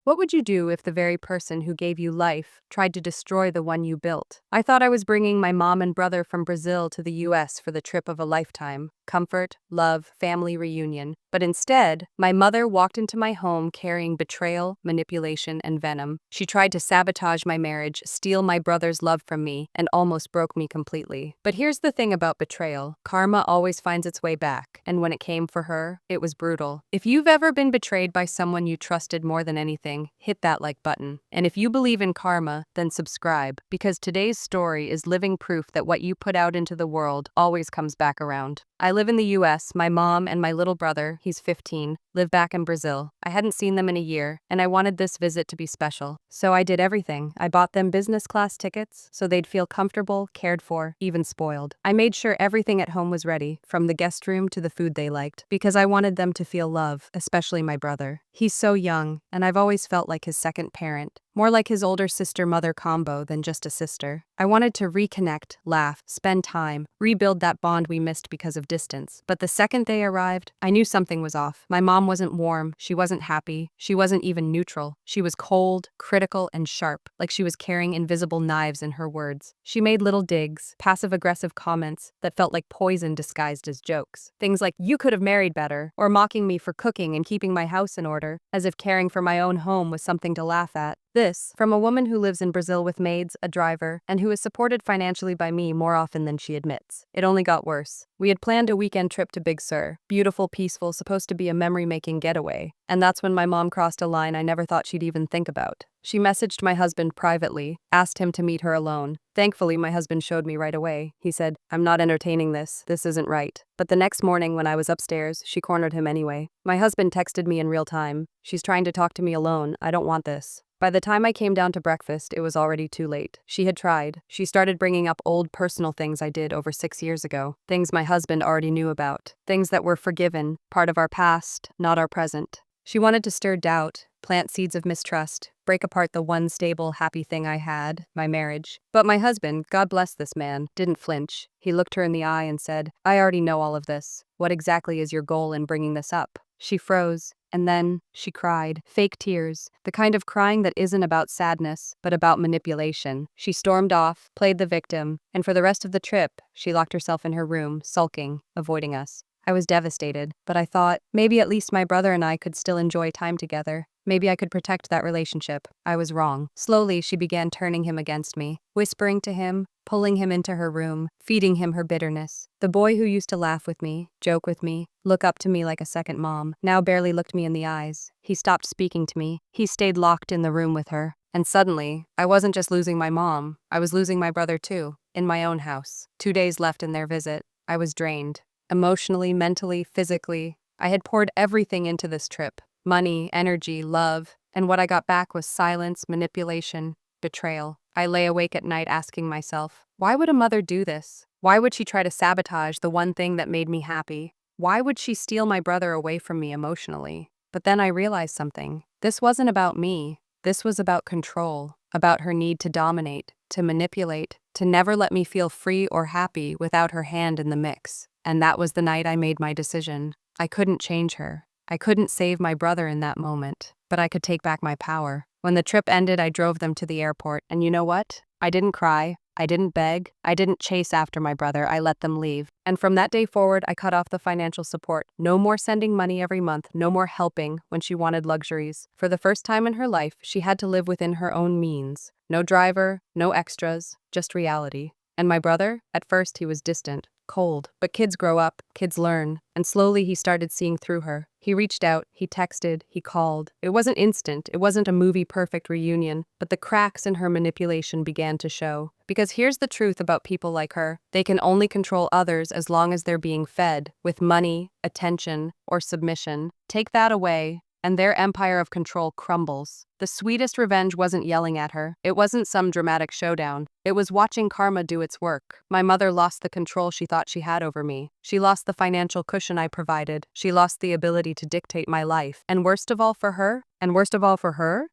What would you do if the very person who gave you life tried to destroy the one you built? I thought I was bringing my mom and brother from Brazil to the US for the trip of a lifetime. Comfort, love, family reunion. But instead, my mother walked into my home carrying betrayal, manipulation, and venom. She tried to sabotage my marriage, steal my brother's love from me, and almost broke me completely. But here's the thing about betrayal. Karma always finds its way back, and when it came for her, it was brutal. If you've ever been betrayed by someone you trusted more than anything, hit that like button. And if you believe in karma, then subscribe, because today's story is living proof that what you put out into the world always comes back around. I live in the US. My mom and my little brother, he's 15, live back in Brazil. I hadn't seen them in a year, and I wanted this visit to be special. So I did everything. I bought them business class tickets so they'd feel comfortable, cared for, even spoiled. I made sure everything at home was ready, from the guest room to the food they liked, because I wanted them to feel love, especially my brother. He's so young, and I've always felt like his second parent. More like his older sister-mother combo than just a sister. I wanted to reconnect, laugh, spend time, rebuild that bond we missed because of distance. But the second they arrived, I knew something was off. My mom wasn't warm, she wasn't happy, she wasn't even neutral. She was cold, critical, and sharp, like she was carrying invisible knives in her words. She made little digs, passive-aggressive comments that felt like poison disguised as jokes. Things like, "You could have married better," or mocking me for cooking and keeping my house in order, as if caring for my own home was something to laugh at. This, from a woman who lives in Brazil with maids, a driver, and who is supported financially by me more often than she admits. It only got worse. We had planned a weekend trip to Big Sur. Beautiful, peaceful, supposed to be a memory-making getaway. And that's when my mom crossed a line I never thought she'd even think about. She messaged my husband privately, asked him to meet her alone. Thankfully, my husband showed me right away. He said, "I'm not entertaining this. This isn't right." But the next morning when I was upstairs, she cornered him anyway. My husband texted me in real time. "She's trying to talk to me alone. I don't want this." By the time I came down to breakfast, it was already too late. She had tried. She started bringing up old personal things I did over 6 years ago. Things my husband already knew about. Things that were forgiven, part of our past, not our present. She wanted to stir doubt, plant seeds of mistrust, break apart the one stable, happy thing I had, my marriage. But my husband, God bless this man, didn't flinch. He looked her in the eye and said, "I already know all of this. What exactly is your goal in bringing this up?" She froze, and then she cried. Fake tears, the kind of crying that isn't about sadness, but about manipulation. She stormed off, played the victim, and for the rest of the trip, she locked herself in her room, sulking, avoiding us. I was devastated, but I thought, maybe at least my brother and I could still enjoy time together. Maybe I could protect that relationship. I was wrong. Slowly, she began turning him against me, whispering to him, pulling him into her room, feeding him her bitterness. The boy who used to laugh with me, joke with me, look up to me like a second mom, now barely looked me in the eyes. He stopped speaking to me. He stayed locked in the room with her. And suddenly, I wasn't just losing my mom, I was losing my brother too, in my own house. 2 days left in their visit. I was drained. Emotionally, mentally, physically. I had poured everything into this trip. Money, energy, love. And what I got back was silence, manipulation, betrayal. I lay awake at night asking myself, why would a mother do this? Why would she try to sabotage the one thing that made me happy? Why would she steal my brother away from me emotionally? But then I realized something. This wasn't about me. This was about control, about her need to dominate, to manipulate, to never let me feel free or happy without her hand in the mix. And that was the night I made my decision. I couldn't change her. I couldn't save my brother in that moment, but I could take back my power. When the trip ended, I drove them to the airport, and you know what? I didn't cry. I didn't beg. I didn't chase after my brother. I let them leave. And from that day forward, I cut off the financial support. No more sending money every month. No more helping when she wanted luxuries. For the first time in her life, she had to live within her own means. No driver, no extras, just reality. And my brother? At first, he was distant, cold. But kids grow up, kids learn, and slowly he started seeing through her. He reached out, he texted, he called. It wasn't instant, it wasn't a movie-perfect reunion, but the cracks in her manipulation began to show. Because here's the truth about people like her. They can only control others as long as they're being fed with money, attention, or submission. Take that away, and their empire of control crumbles. The sweetest revenge wasn't yelling at her. It wasn't some dramatic showdown. It was watching karma do its work. My mother lost the control she thought she had over me. She lost the financial cushion I provided. She lost the ability to dictate my life. And worst of all for her,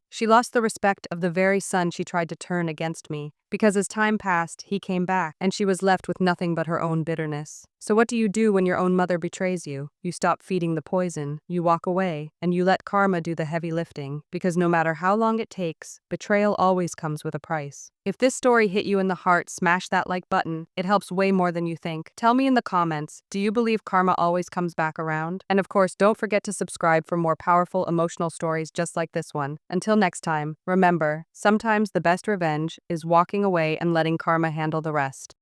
she lost the respect of the very son she tried to turn against me. Because as time passed, he came back, and she was left with nothing but her own bitterness. So what do you do when your own mother betrays you? You stop feeding the poison, you walk away, and you let karma do the heavy lifting. Because no matter how long it takes, betrayal always comes with a price. If this story hit you in the heart, smash that like button. It helps way more than you think. Tell me in the comments, do you believe karma always comes back around? And of course, don't forget to subscribe for more powerful emotional stories just like this one. Until next time, remember, sometimes the best revenge is walking away and letting karma handle the rest.